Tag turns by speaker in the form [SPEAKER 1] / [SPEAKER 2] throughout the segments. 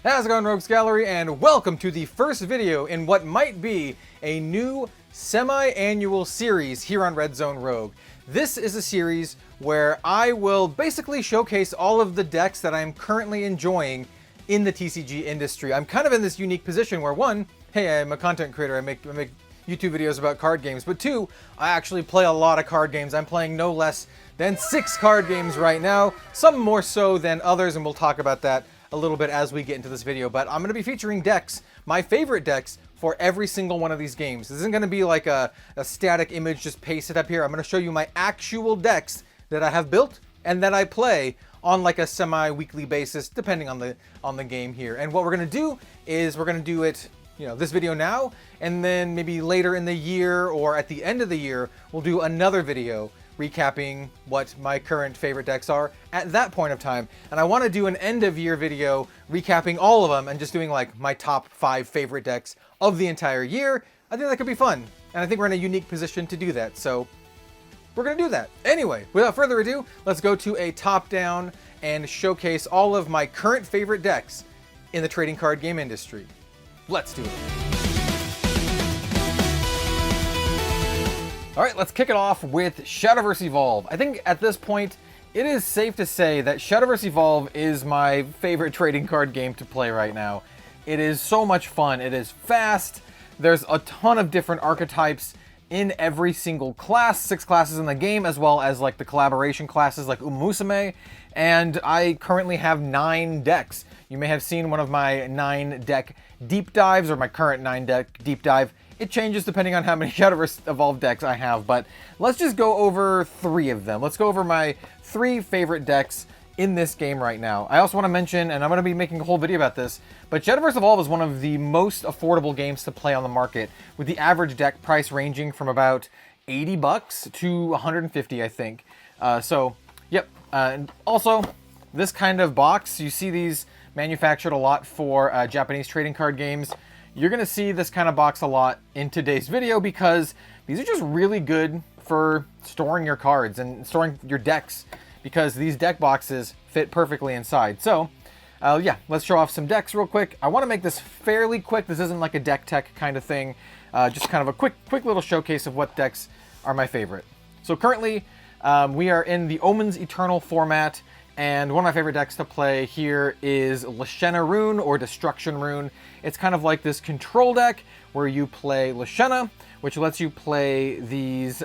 [SPEAKER 1] How's it going, Rogues Gallery, and welcome to the first video in what might be a new semi-annual series here on Red Zone Rogue. This is a series where I will basically showcase all of the decks that I'm currently enjoying in the TCG industry. I'm kind of in this unique position where, one, hey, I'm a content creator, I make YouTube videos about card games, but two, I actually play a lot of card games. I'm playing no less than 6 card games right now, some more so than others, and we'll talk about that a little bit as we get into this video. But I'm going to be featuring decks, my favorite decks, for every single one of these games. This isn't going to be like a static image just pasted up here. I'm going to show you my actual decks that I have built and that I play on like a semi-weekly basis, depending on the game here. And what we're going to do is we're going to do it, you know, this video now, and then maybe later in the year or at the end of the year, we'll do another video recapping what my current favorite decks are at that point of time. And I want to do an end of year video recapping all of them and just doing like my top 5 favorite decks of the entire year. I think that could be fun, and I think we're in a unique position to do that, so we're gonna do that. Anyway, without further ado, let's go to a top down and showcase all of my current favorite decks in the trading card game industry. Let's do it. All right, let's kick it off with SHADOWVERSE Evolve. I think at this point, it is safe to say that SHADOWVERSE Evolve is my favorite trading card game to play right now. It is so much fun. It is fast. There's a ton of different archetypes in every single class, 6 classes in the game, as well as like the collaboration classes like Musume. And I currently have 9 decks. You may have seen one of my 9 deck deep dives, or my current 9 deck deep dive. It changes depending on how many SHADOWVERSE Evolve decks I have, but let's just go over 3 of them. Let's go over my 3 favorite decks in this game right now. I also want to mention, and I'm going to be making a whole video about this, but SHADOWVERSE Evolve is one of the most affordable games to play on the market, with the average deck price ranging from about $80 to $150, I think. Yep. And also, this kind of box, you see these manufactured a lot for Japanese trading card games. You're going to see this kind of box a lot in today's video because these are just really good for storing your cards and storing your decks, because these deck boxes fit perfectly inside. So, yeah, let's show off some decks real quick. I want to make this fairly quick. This isn't like a deck tech kind of thing. Just kind of a quick little showcase of what decks are my favorite. So currently, we are in the Omens Eternal format, and one of my favorite decks to play here is Lashena Rune, or Destruction Rune. It's kind of like this control deck where you play Lashena, which lets you play these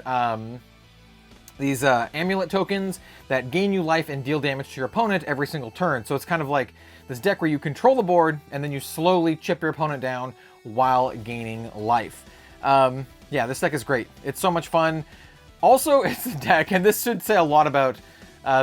[SPEAKER 1] amulet tokens that gain you life and deal damage to your opponent every single turn. So it's kind of like this deck where you control the board and then you slowly chip your opponent down while gaining life. Yeah, this deck is great. It's so much fun. Also, it's a deck, and this should say a lot about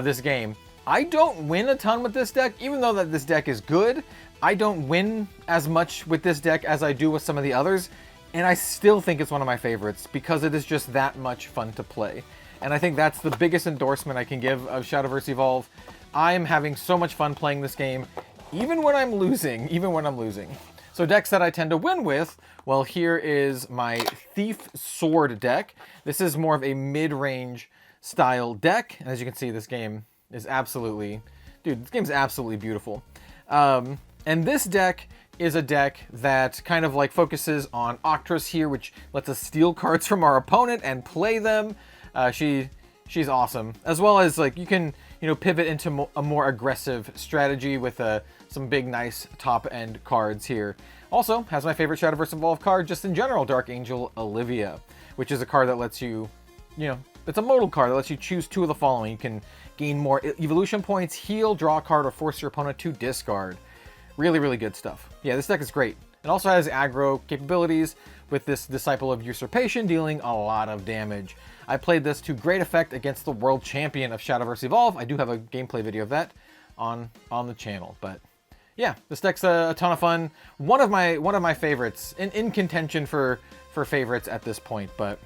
[SPEAKER 1] this game. I don't win a ton with this deck, even though that this deck is good. I don't win as much with this deck as I do with some of the others, and I still think it's one of my favorites because it is just that much fun to play. And I think that's the biggest endorsement I can give of SHADOWVERSE Evolve. I am having so much fun playing this game, even when I'm losing. So decks that I tend to win with, well, here is my Thief Sword deck. This is more of a mid-range style deck. And as you can see, this game is absolutely, this game's absolutely beautiful. And this deck is a deck that kind of like focuses on Octras here, which lets us steal cards from our opponent and play them. She's awesome. As well as like you can, pivot into a more aggressive strategy with some big nice top end cards here. Also has my favorite SHADOWVERSE Evolve card just in general, Dark Angel Olivia, which is a card that lets you, it's a modal card that lets you choose 2 of the following. You can gain more evolution points, heal, draw a card, or force your opponent to discard. Really, really good stuff. Yeah, this deck is great. It also has aggro capabilities with this Disciple of Usurpation dealing a lot of damage. I played this to great effect against the world champion of SHADOWVERSE Evolve. I do have a gameplay video of that on the channel, but yeah, this deck's a ton of fun. One of my favorites, in contention for favorites at this point, but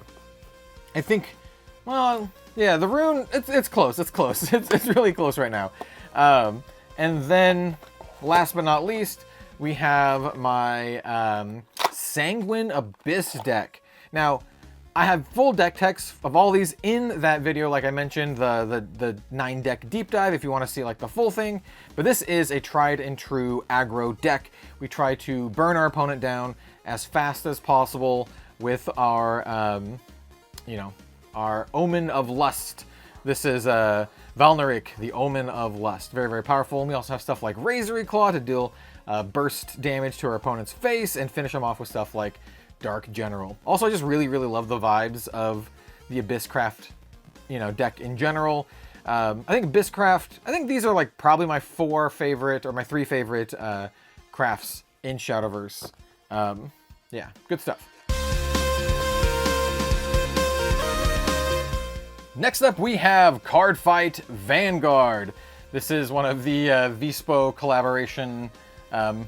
[SPEAKER 1] I think, well, yeah, the Rune, it's close. It's really close right now. And then, last but not least, we have my Sanguine Abyss deck. Now, I have full deck text of all these in that video, like I mentioned, the 9-deck deep dive if you want to see like the full thing. But this is a tried and true aggro deck. We try to burn our opponent down as fast as possible with our, you know, our Omen of Lust. This is Valneric, the Omen of Lust. Very, very powerful. And we also have stuff like Razory Claw to deal burst damage to our opponent's face and finish them off with stuff like Dark General. Also, I just really, really love the vibes of the Abysscraft, you know, deck in general. I think Abysscraft, I think these are like probably my 4 favorite or my 3 favorite crafts in Shadowverse. Yeah, good stuff. Next up, we have CARDFIGHT Vanguard. This is one of the VSPO collaboration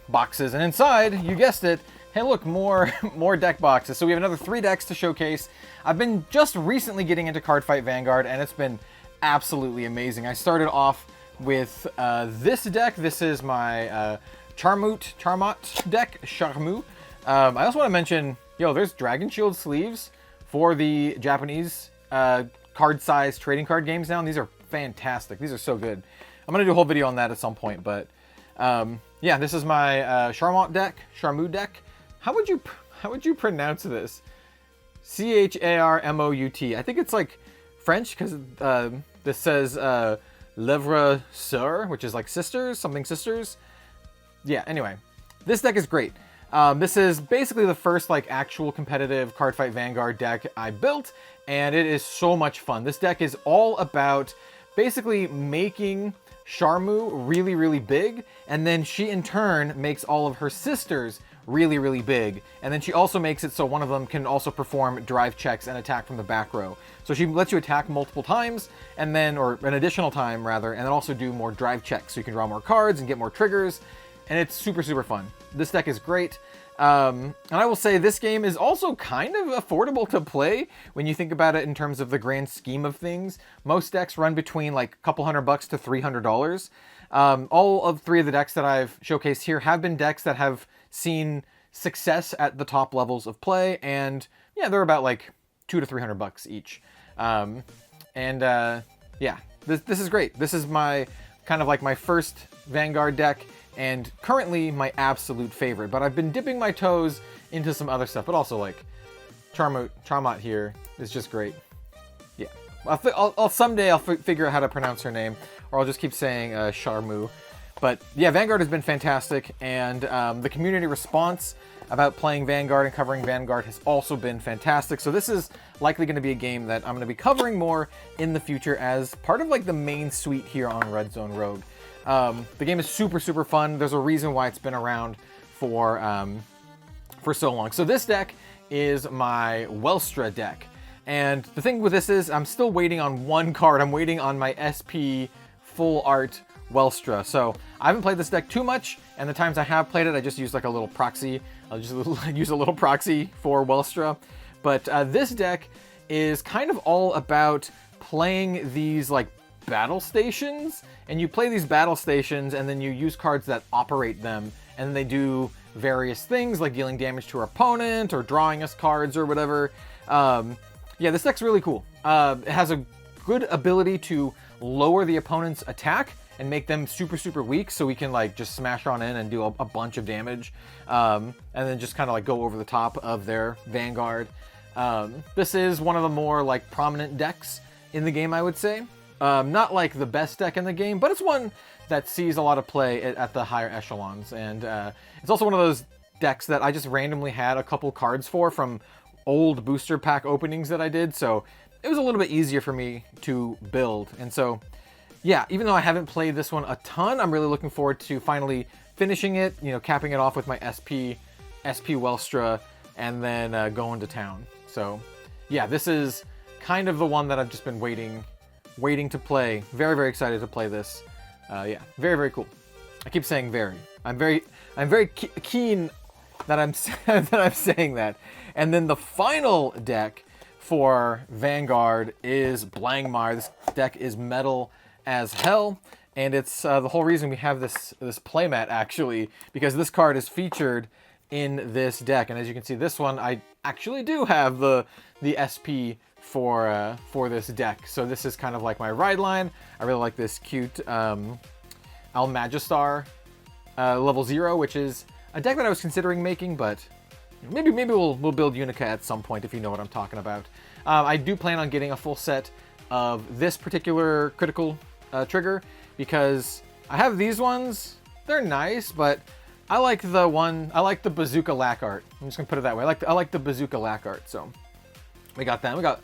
[SPEAKER 1] boxes, and inside, you guessed it, hey look, more deck boxes. So we have another 3 decks to showcase. I've been just recently getting into CARDFIGHT Vanguard, and it's been absolutely amazing. I started off with this deck. This is my Charmot deck, Charmu. I also want to mention, yo, there's Dragon Shield sleeves for the Japanese card size trading card games now, and these are fantastic. These are so good. I'm going to do a whole video on that at some point, but yeah, this is my Charmot deck, Charmu deck. How would you pronounce this? Charmout. I think it's like French because this says Lèvres Sœurs, which is like sisters, something sisters. Yeah, anyway, this deck is great. This is basically the first like actual competitive CARDFIGHT Vanguard deck I built, and it is so much fun. This deck is all about basically making Charmu really, really big, and then she in turn makes all of her sisters really, really big, and then she also makes it so one of them can also perform drive checks and attack from the back row. So she lets you attack multiple times, and then, or an additional time rather, and then also do more drive checks so you can draw more cards and get more triggers, and it's super, super fun. This deck is great. And I will say this game is also kind of affordable to play when you think about it in terms of the grand scheme of things. Most decks run between like a couple $100 to $300. All of 3 of the decks that I've showcased here have been decks that have seen success at the top levels of play, and yeah, they're about like $200 to $300 each. Yeah, this is great. This is my kind of like my first Vanguard deck, and currently my absolute favorite, but I've been dipping my toes into some other stuff, but also like Charmot here is just great. Yeah, I'll someday I'll figure out how to pronounce her name, or I'll just keep saying Charmu. But yeah, Vanguard has been fantastic, and the community response about playing Vanguard and covering Vanguard has also been fantastic. So this is likely going to be a game that I'm going to be covering more in the future as part of like the main suite here on Red Zone Rogue. The game is super, super fun. There's a reason why it's been around for so long. So this deck is my Welstra deck. And the thing with this is I'm still waiting on one card. I'm waiting on my SP Full Art Welstra. So I haven't played this deck too much, and the times I have played it, I just use like a little proxy. I'll just use a little proxy for Welstra. But this deck is kind of all about playing these like battle stations, and you play these battle stations and then you use cards that operate them, and they do various things like dealing damage to our opponent or drawing us cards or whatever. Yeah, this deck's really cool. It has a good ability to lower the opponent's attack and make them super, super weak, so we can like just smash on in and do a bunch of damage, and then just kind of like go over the top of their Vanguard. This is one of the more like prominent decks in the game, I would say. Not like the best deck in the game, but it's one that sees a lot of play at the higher echelons. And it's also one of those decks that I just randomly had a couple cards for from old booster pack openings that I did. So it was a little bit easier for me to build. And so, yeah, even though I haven't played this one a ton, I'm really looking forward to finally finishing it, you know, capping it off with my SP Welstra, and then going to town. So yeah, this is kind of the one that I've just been waiting to play. Very, very excited to play this. Yeah, very, very cool. I keep saying very. I'm very keen that I'm saying that. And then the final deck for Vanguard is Blangmar. This deck is metal as hell, and it's the whole reason we have this playmat, actually, because this card is featured in this deck. And as you can see, this one, I actually do have the SP for this deck. So this is kind of like my ride line. I really like this cute Almagistar level 0, which is a deck that I was considering making, but maybe we'll build Unica at some point, if you know what I'm talking about. I do plan on getting a full set of this particular critical trigger, because I have these ones. They're nice, but I like the Bazooka Lack art. I'm just gonna put it that way. I like the Bazooka Lack art. So we got that. We got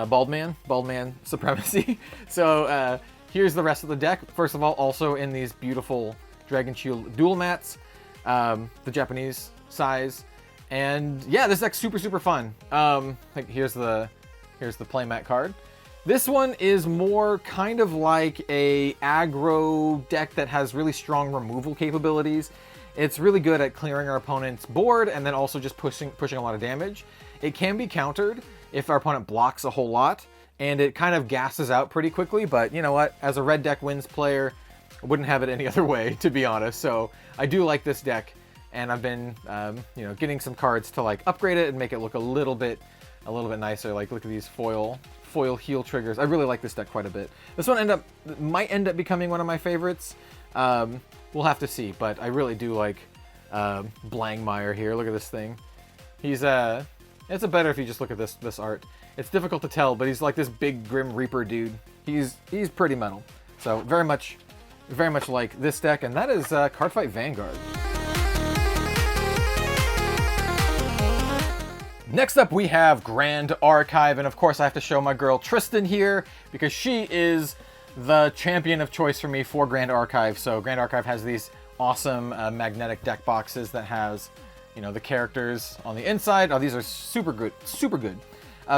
[SPEAKER 1] Bald Man Supremacy. So here's the rest of the deck. First of all, also in these beautiful Dragon Shield dual mats, the Japanese size. And yeah, this deck's super fun. Like here's the playmat card. This one is more kind of like a aggro deck that has really strong removal capabilities. It's really good at clearing our opponent's board and then also just pushing a lot of damage. It can be countered if our opponent blocks a whole lot, and it kind of gasses out pretty quickly, but you know what? As a red deck wins player, I wouldn't have it any other way, to be honest. So I do like this deck, and I've been getting some cards to like upgrade it and make it look a little bit nicer. Like look at these foil heal triggers. I really like this deck quite a bit. This one might end up becoming one of my favorites. We'll have to see, but I really do like Blangmeyer here. Look at this thing. He's it's better if you just look at this art. It's difficult to tell, but he's like this big Grim Reaper dude. He's pretty metal. So very much like this deck, and that is Cardfight Vanguard. Next up, we have Grand Archive, and of course I have to show my girl Tristan here because she is the champion of choice for me for Grand Archive. So Grand Archive has these awesome magnetic deck boxes that has, the characters on the inside. Oh, these are super good.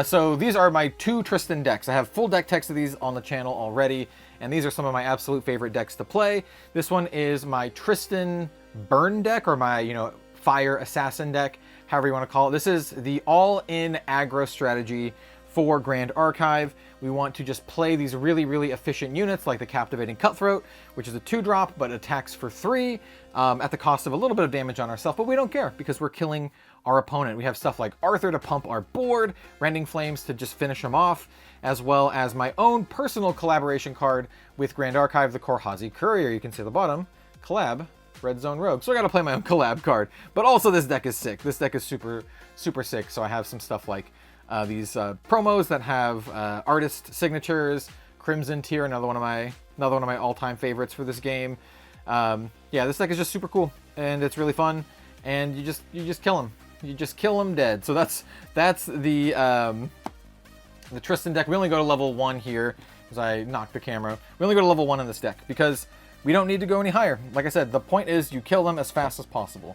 [SPEAKER 1] So these are my 2 Tristan decks. I have full deck text of these on the channel already, and these are some of my absolute favorite decks to play. This one is my Tristan Burn deck, or my, Fire Assassin deck, however you want to call it. This is the all-in aggro strategy for Grand Archive. We want to just play these really efficient units like the Captivating Cutthroat, which is a 2-drop but attacks for 3 at the cost of a little bit of damage on ourselves, but we don't care because we're killing our opponent. We have stuff like Arthur to pump our board, Rending Flames to just finish them off, as well as my own personal collaboration card with Grand Archive, the Korhazi Courier. You can see at the bottom, collab Red Zone Rogue. So I gotta play my own collab card. But also this deck is sick. This deck is super sick. So I have some stuff like these promos that have artist signatures, Crimson Tier, another one of my all-time favorites for this game. Yeah, this deck is just super cool and it's really fun, and you just kill them. You just kill them dead. So that's the Tristan deck. We only go to level 1 here because I knocked the camera. We only go to level 1 in this deck because we don't need to go any higher. Like I said, the point is you kill them as fast as possible.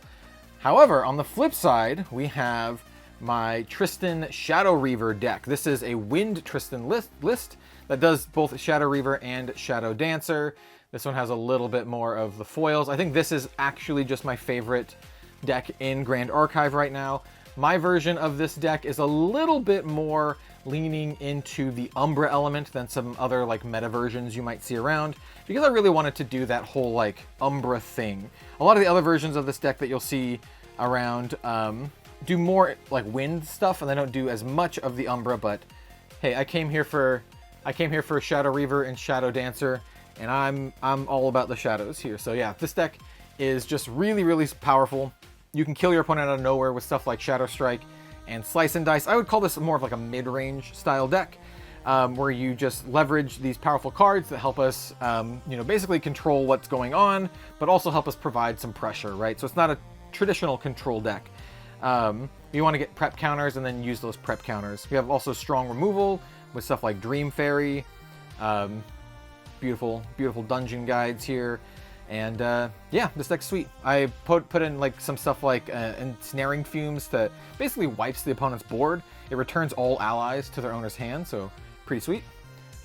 [SPEAKER 1] However, on the flip side, we have my Tristan Shadow Reaver deck. This is a Wind Tristan list that does both Shadow Reaver and Shadow Dancer. This one has a little bit more of the foils. I think this is actually just my favorite deck in Grand Archive right now. My version of this deck is a little bit more leaning into the Umbra element than some other like meta versions you might see around, because I really wanted to do that whole like Umbra thing. A lot of the other versions of this deck that you'll see around do more like wind stuff, and they don't do as much of the Umbra. But hey, I came here for Shadow Reaver and Shadow Dancer, and I'm all about the shadows here. So yeah, this deck is just really powerful. You can kill your opponent out of nowhere with stuff like Shadow Strike and Slice and Dice. I would call this more of like a mid-range style deck, where you just leverage these powerful cards that help us, basically control what's going on, but also help us provide some pressure, right? So it's not a traditional control deck. You want to get prep counters and then use those prep counters. We have also strong removal with stuff like Dream Fairy, beautiful dungeon guides here. And yeah, this deck's sweet. I put in like some stuff like Ensnaring Fumes that basically wipes the opponent's board. It returns all allies to their owner's hand, so pretty sweet.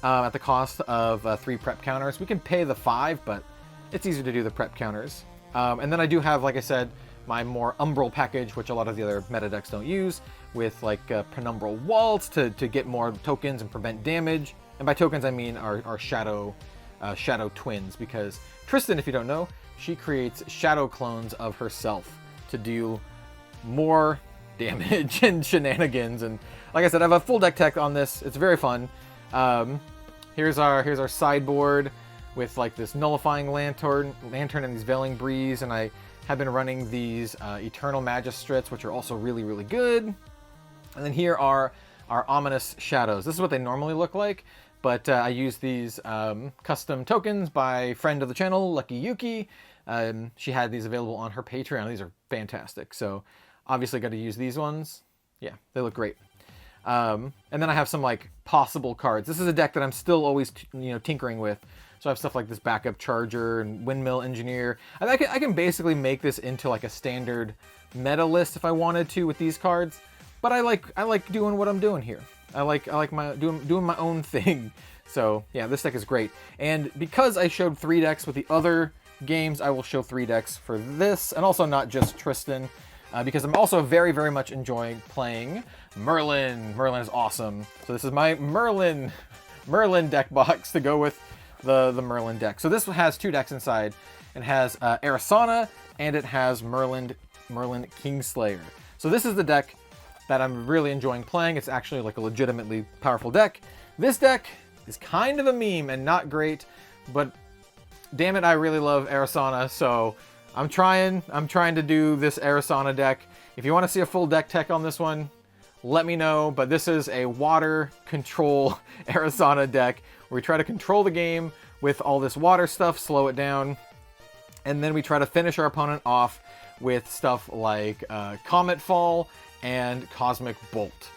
[SPEAKER 1] At the cost of 3 prep counters. We can pay the 5, but it's easier to do the prep counters. And then I do have, like I said, my more Umbral package, which a lot of the other meta decks don't use, with like Penumbral Waltz to get more tokens and prevent damage. And by tokens, I mean our Shadow twins, because Tristan, if you don't know, she creates shadow clones of herself to do more damage and shenanigans. And like I said, I have a full deck tech on this. It's very fun. Here's our sideboard with like this nullifying lantern and these veiling breeze, and I have been running these eternal magistrates, which are also really, really good. And then here are our ominous shadows. This is what they normally look like, but I use these custom tokens by friend of the channel, Lucky Yuki. She had these available on her Patreon. These are fantastic. So obviously got to use these ones. Yeah, they look great. And then I have some like possible cards. This is a deck that I'm still always tinkering with. So I have stuff like this backup charger and windmill engineer. I can basically make this into like a standard meta list if I wanted to with these cards. But I like doing what I'm doing here. I like doing my own thing. So yeah, this deck is great. And because I showed 3 decks with the other games, I will show 3 decks for this, and also not just Tristan, because I'm also very, very much enjoying playing Merlin. Merlin is awesome. So this is my Merlin deck box to go with the Merlin deck. So this has 2 decks inside. It has Arisana, and it has Merlin Kingslayer. So this is the deck that I'm really enjoying playing. It's actually like a legitimately powerful deck. This deck is kind of a meme and not great, but damn it, I really love Arisana, so I'm trying to do this Arisana deck. If you want to see a full deck tech on this one, let me know, but this is a water control Arisana deck where we try to control the game with all this water stuff, slow it down, and then we try to finish our opponent off with stuff like Comet Fall and Cosmic Bolt.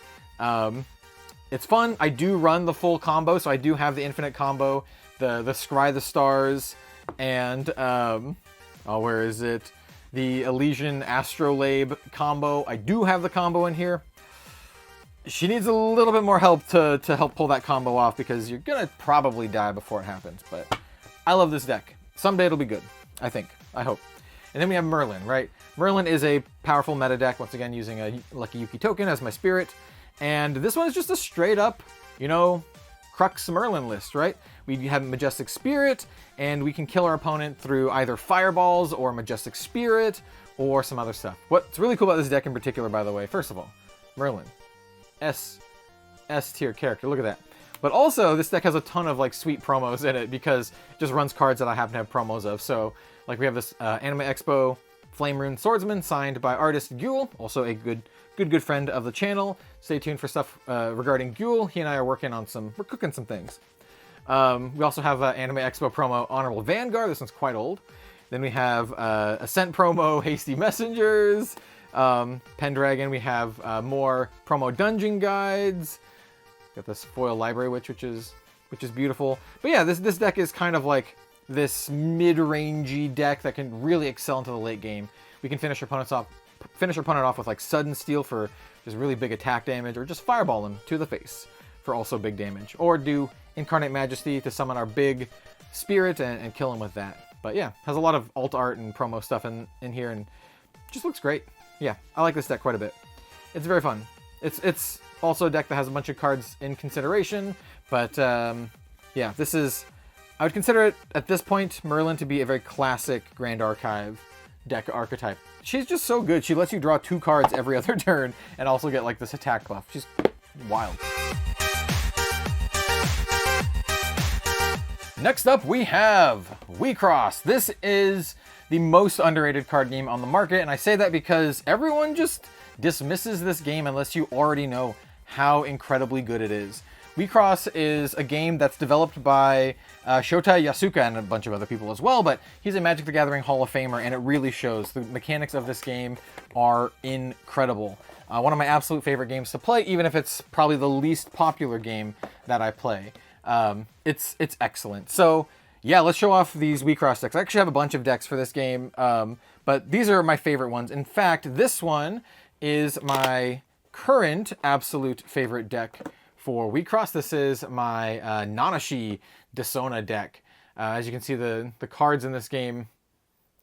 [SPEAKER 1] It's fun. I do run the full combo, so I do have the infinite combo, the Scry the Stars, and where is it? The Elysian Astrolabe combo. I do have the combo in here. She needs a little bit more help to help pull that combo off, because you're gonna probably die before it happens. But I love this deck. Someday it'll be good, I think. I hope. And then we have Merlin, right? Merlin is a powerful meta deck, once again using a Lucky Yuki token as my spirit. And this one is just a straight up, Crux Merlin list, right? We have Majestic Spirit, and we can kill our opponent through either Fireballs or Majestic Spirit or some other stuff. What's really cool about this deck in particular, by the way, first of all, Merlin. S tier character, look at that. But also, this deck has a ton of like sweet promos in it, because it just runs cards that I happen to have promos of. So, like we have this Anime Expo Flame Rune Swordsman signed by artist Gyul, also a good friend of the channel. Stay tuned for stuff regarding Gyul. He and I are we're cooking some things. We also have Anime Expo promo Honorable Vanguard. This one's quite old. Then we have Ascent promo Hasty Messengers. Pendragon. We have more promo dungeon guides. Got this foil Library Witch, which is beautiful. But yeah, this deck is kind of like this mid-rangey deck that can really excel into the late game. We can finish our opponent off with like Sudden Steal for just really big attack damage, or just Fireball him to the face for also big damage, or do Incarnate Majesty to summon our big spirit and kill him with that. But yeah, has a lot of alt art and promo stuff in here, and just looks great. Yeah, I like this deck quite a bit. It's very fun. It's also a deck that has a bunch of cards in consideration, but yeah, I would consider it, at this point, Merlin to be a very classic Grand Archive deck archetype. She's just so good. She lets you draw 2 cards every other turn and also get like this attack buff. She's wild. Next up, we have WEISS. This is the most underrated card game on the market, and I say that because everyone just dismisses this game unless you already know how incredibly good it is. WEISS is a game that's developed by Shota Yasuka and a bunch of other people as well, but he's a Magic the Gathering Hall of Famer, and it really shows. The mechanics of this game are incredible. One of my absolute favorite games to play, even if it's probably the least popular game that I play. It's excellent. So yeah, let's show off these WEISS decks. I actually have a bunch of decks for this game, but these are my favorite ones. In fact, this one is my current absolute favorite deck for WEISS. This is my Nanashi Desona deck. As you can see, the cards in this game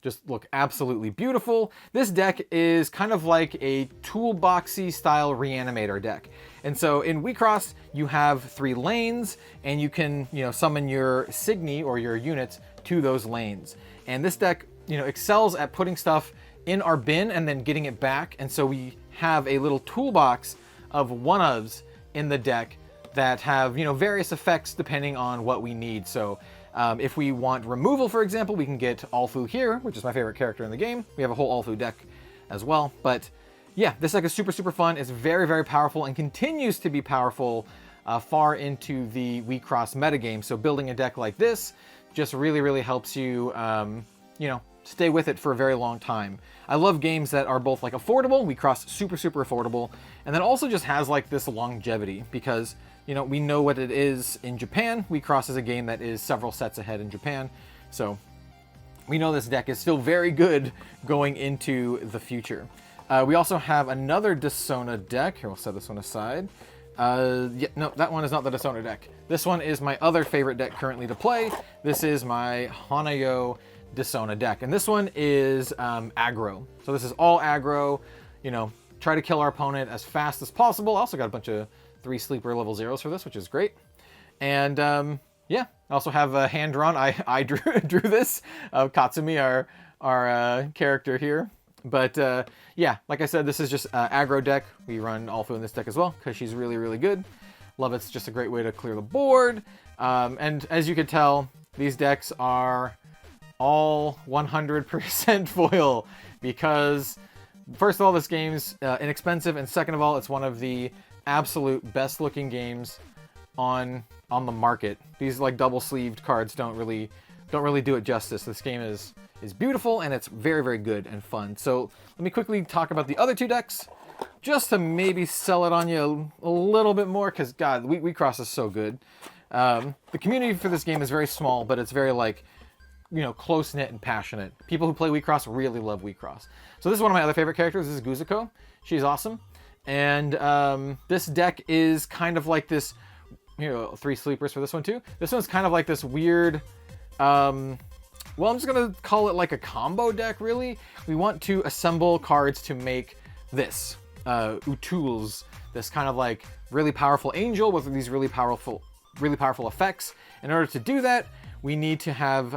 [SPEAKER 1] just look absolutely beautiful. This deck is kind of like a toolboxy style Reanimator deck. And so in WEISS, you have 3 lanes, and you can, summon your Signy or your units to those lanes. And this deck, excels at putting stuff in our bin and then getting it back. And so we have a little toolbox of one-ofs in the deck that have, you know, various effects depending on what we need. So if we want removal, for example, we can get Alfu here, which is my favorite character in the game. We have a whole Alfu deck as well. But yeah, this deck is super, super fun. It's very, very powerful and continues to be powerful far into the WECross metagame. So building a deck like this just really, really helps you, you know, stay with it for a very long time. I love games that are both like affordable, WECross super, super affordable, and then also just has like this longevity because, you know, we know what it is in Japan. WECross is a game that is several sets ahead in Japan. So we know this deck is still very good going into the future. We also have another Desona deck. Here, we'll set this one aside. Yeah, no, that one is not the Desona deck. This one is my other favorite deck currently to play. This is my Hanayo Desona deck. And this one is aggro. So this is all aggro. You know, try to kill our opponent as fast as possible. I also got a bunch of 3 sleeper level 0s for this, which is great. And yeah, I also have a hand drawn. I drew this of Katsumi, our character here. But yeah, like I said, this is just aggro deck. We run Alfu in this deck as well because she's really, really good. Love it's just a great way to clear the board. And as you can tell, these decks are all 100% foil because first of all, this game's inexpensive, and second of all, it's one of the absolute best looking games on the market. These like double sleeved cards don't really do it justice. This game is beautiful and it's very, very good and fun. So let me quickly talk about the other 2 decks just to maybe sell it on you a little bit more because God, WECross is so good. The community for this game is very small, but it's very like, you know, close-knit and passionate. People who play WECross really love WECross. So this is one of my other favorite characters. This is Guzuko. She's awesome. And this deck is kind of like this, you know, 3 sleepers for this one too. This one's kind of like this weird, well, I'm just going to call it like a combo deck, really. We want to assemble cards to make this, Utools, this kind of like really powerful angel with these really powerful effects. In order to do that, we need to have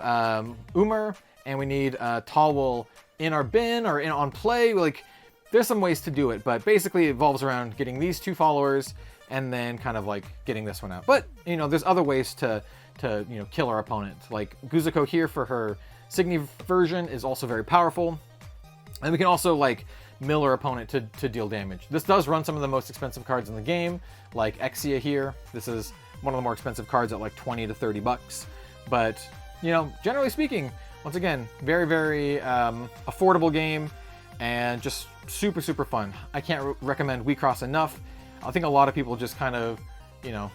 [SPEAKER 1] Umar and we need Tallwool in our bin or on play. Like, there's some ways to do it, but basically it revolves around getting these 2 followers and then kind of like getting this one out. But, you know, there's other ways to you know, kill our opponent. Like Guzuko here for her Signy version is also very powerful. And we can also like mill our opponent to deal damage. This does run some of the most expensive cards in the game, like Exia here. This is one of the more expensive cards at like 20 to 30 bucks. But, you know, generally speaking, once again, very, very affordable game and just super, super fun. I can't recommend WECross enough. I think a lot of people just kind of, you know,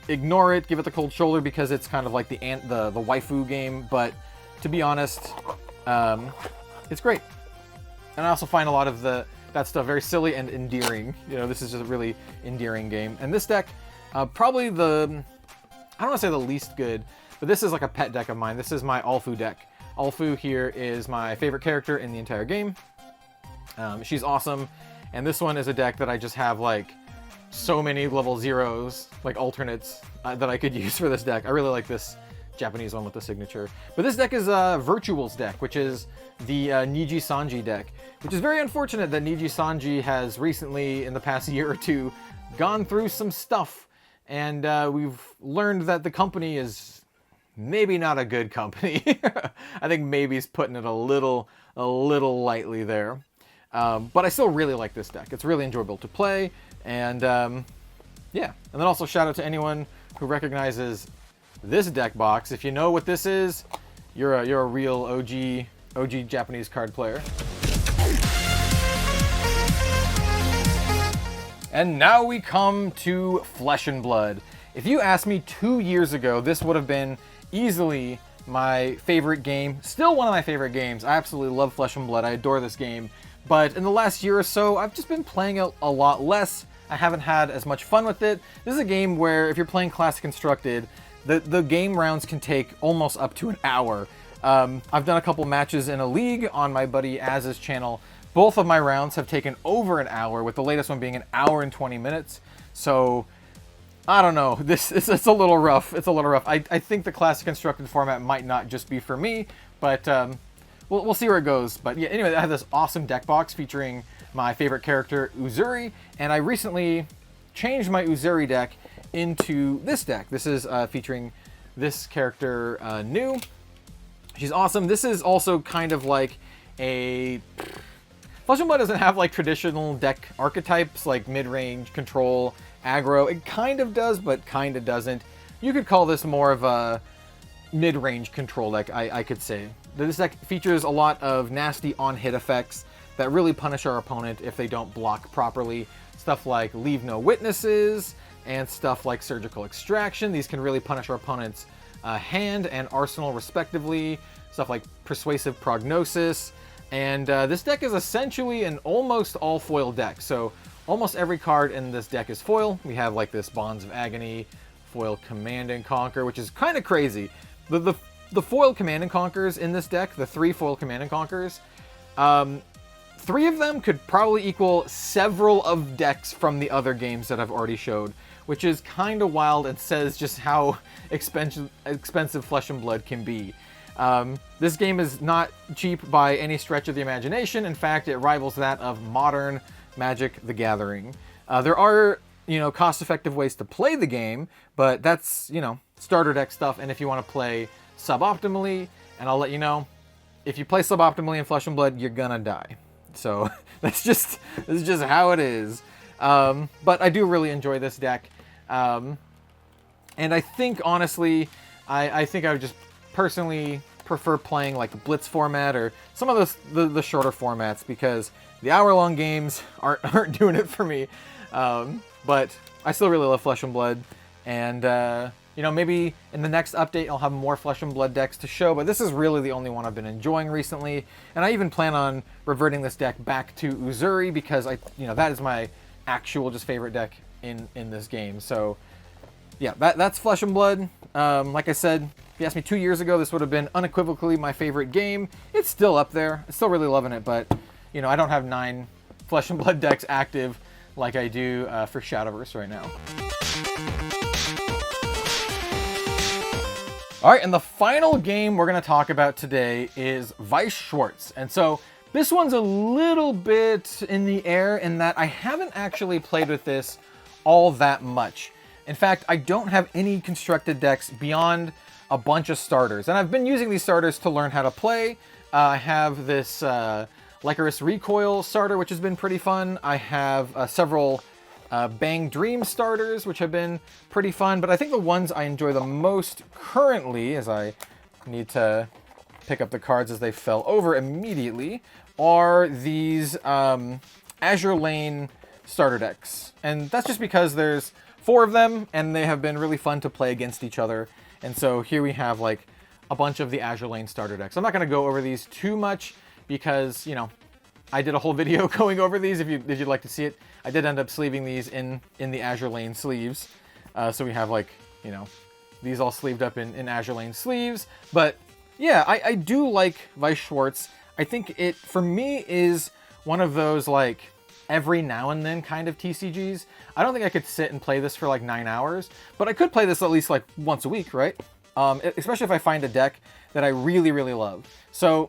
[SPEAKER 1] ignore it, give it the cold shoulder because it's kind of like the waifu game. But to be honest, it's great. And I also find a lot of that stuff very silly and endearing. You know, this is just a really endearing game. And this deck, probably I don't want to say the least good, but this is like a pet deck of mine. This is my Alfu deck. Alfu here is my favorite character in the entire game. She's awesome. And this one is a deck that I just have like so many level 0s, like alternates, that I could use for this deck. I really like this Japanese one with the signature. But this deck is Virtual's deck, which is the Niji Sanji deck, which is very unfortunate that Niji Sanji has recently, in the past year or 2, gone through some stuff. And we've learned that the company is maybe not a good company. I think maybe he's putting it a little lightly there. But I still really like this deck. It's really enjoyable to play. And yeah, and then also shout out to anyone who recognizes this deck box. If you know what this is, you're a real OG Japanese card player. And now we come to Flesh and Blood. If you asked me 2 years ago, this would have been easily my favorite game. Still one of my favorite games. I absolutely love Flesh and Blood. I adore this game. But in the last year or so, I've just been playing it a lot less. I haven't had as much fun with it. This is a game where if you're playing Classic Constructed, the game rounds can take almost up to an hour. I've done a couple matches in a league on my buddy Az's channel. Both of my rounds have taken over an hour, with the latest one being an hour and 20 minutes. So, I don't know. It's a little rough. It's a little rough. I think the Classic Constructed format might not just be for me, but we'll see where it goes. But yeah, anyway, I have this awesome deck box featuring my favorite character, Uzuri, and I recently changed my Uzuri deck into this deck. This is featuring this character, New. She's awesome. This is also kind of like a... Flesh and Blood doesn't have like traditional deck archetypes like mid-range, control, aggro. It kind of does, but kind of doesn't. You could call this more of a mid-range control deck, I could say. This deck features a lot of nasty on-hit effects that really punish our opponent if they don't block properly. Stuff like Leave No Witnesses and stuff like Surgical Extraction. These can really punish our opponent's hand and arsenal respectively. Stuff like Persuasive Prognosis. And this deck is essentially an almost all foil deck. So almost every card in this deck is foil. We have like this Bonds of Agony, foil Command and Conquer, which is kind of crazy. The foil Command and Conquers in this deck, the 3 foil Command and Conquers, 3 of them could probably equal several of decks from the other games that I've already showed, which is kind of wild and says just how expensive Flesh and Blood can be. This game is not cheap by any stretch of the imagination. In fact, it rivals that of modern Magic the Gathering. There are, cost-effective ways to play the game, but that's, starter deck stuff. And if you want to play suboptimally, and I'll let you know, if you play suboptimally in Flesh and Blood, you're gonna die. So this is just how it is. But I do really enjoy this deck. And I think, honestly, I think I would just personally prefer playing like the Blitz format or some of the shorter formats, because the hour-long games aren't doing it for me. But I still really love Flesh and Blood, and maybe in the next update I'll have more Flesh and Blood decks to show, but this is really the only one I've been enjoying recently. And I even plan on reverting this deck back to Uzuri, because that is my actual just favorite deck in this game. So yeah, that's Flesh and Blood. Like I said, if you asked me 2 years ago, this would have been unequivocally my favorite game. It's still up there. I'm still really loving it, but I don't have 9 Flesh and Blood decks active like I do for SHADOWVERSE right now. All right, and the final game we're going to talk about today is WEISS. And so this one's a little bit in the air in that I haven't actually played with this all that much. In fact, I don't have any constructed decks beyond a bunch of starters. And I've been using these starters to learn how to play. I have this Lycoris Recoil starter, which has been pretty fun. I have several Bang Dream starters, which have been pretty fun. But I think the ones I enjoy the most currently, as I need to pick up the cards as they fell over immediately, are these Azure Lane starter decks. And that's just because there's 4 of them, and they have been really fun to play against each other. And so here we have like a bunch of the Azure Lane starter decks. I'm not going to go over these too much because, I did a whole video going over these if you'd like to see it. I did end up sleeving these in the Azure Lane sleeves. So we have like, these all sleeved up in Azure Lane sleeves. But yeah, I do like WEISS. I think it, for me, is one of those like every now and then kind of TCGs. I don't think I could sit and play this for like 9 hours, but I could play this at least like once a week, right? Especially if I find a deck that I really, really love. So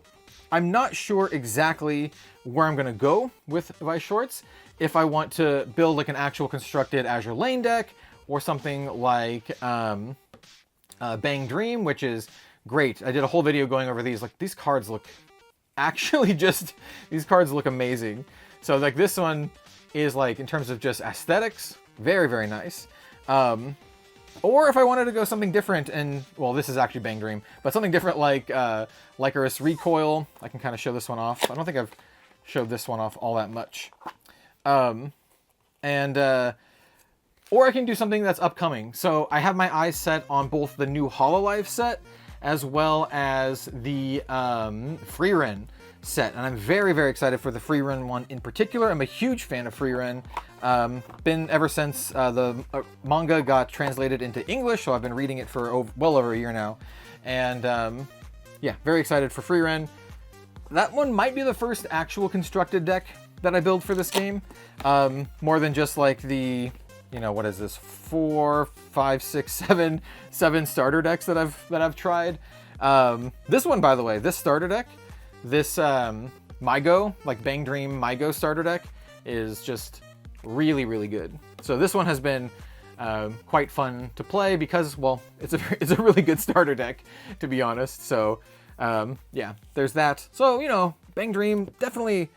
[SPEAKER 1] I'm not sure exactly where I'm going to go with WEISS. If I want to build like an actual constructed Azure Lane deck, or something like Bang Dream, which is great. I did a whole video going over these. Like, these cards look these cards look amazing. So like this one is like, in terms of just aesthetics, very, very nice. Or if I wanted to go something different, and well, this is actually Bang Dream, but something different like Lycoris Recoil, I can kind of show this one off. I don't think I've showed this one off all that much. Or I can do something that's upcoming. So I have my eyes set on both the new Hololive set as well as the Freerun set. And I'm very, very excited for the Freerun one in particular. I'm a huge fan of Freerun. Been ever since the manga got translated into English, so I've been reading it for well over a year now. And yeah, very excited for Freerun. That one might be the first actual constructed deck that I build for this game. More than just like the, what is this, 4, 5, 6, 7 starter decks that I've tried. This one, by the way, this starter deck, this MyGo, like Bang Dream MyGo starter deck is just really, really good. So this one has been quite fun to play because, well, it's a really good starter deck, to be honest. So yeah, there's that. So, you know, Bang Dream, definitely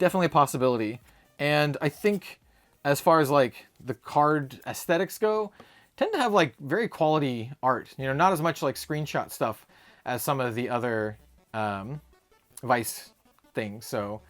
[SPEAKER 1] a possibility. And I think as far as like the card aesthetics go, tend to have like very quality art, you know, not as much like screenshot stuff as some of the other Weiss things. So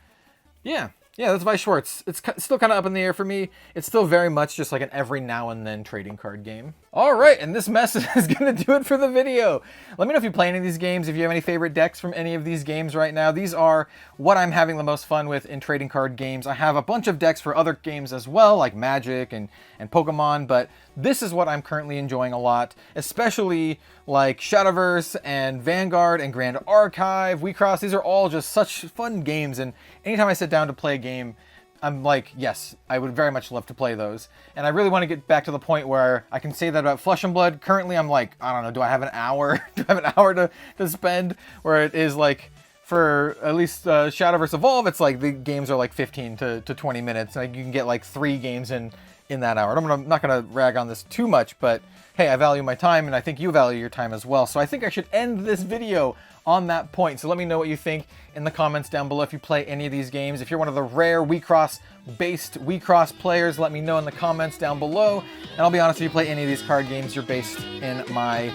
[SPEAKER 1] yeah, that's Weiss Schwarz. It's still kind of up in the air for me. It's still very much just like an every now and then trading card game. All right, and this mess is gonna do it for the video. Let me know if you play any of these games, if you have any favorite decks from any of these games right now. These are what I'm having the most fun with in trading card games. I have a bunch of decks for other games as well, like Magic and Pokemon, but this is what I'm currently enjoying a lot, especially like SHADOWVERSE and Vanguard and Grand Archive, WEISS. These are all just such fun games, and anytime I sit down to play a game, I'm like, yes, I would very much love to play those. And I really want to get back to the point where I can say that about Flesh and Blood. Currently, I'm like, I don't know, do I have an hour? Do I have an hour to spend? Where it is like, for at least SHADOWVERSE Evolve, it's like the games are like 15 to 20 minutes. Like you can get like 3 games in that hour. I'm not going to rag on this too much, but hey, I value my time, and I think you value your time as well. So I think I should end this video on that point. So let me know what you think in the comments down below if you play any of these games. If you're one of the rare WEISS-based WEISS players, let me know in the comments down below. And I'll be honest, if you play any of these card games, you're based in my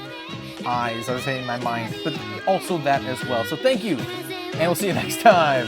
[SPEAKER 1] eyes, I was saying in my mind, but also that as well. So thank you, and we'll see you next time.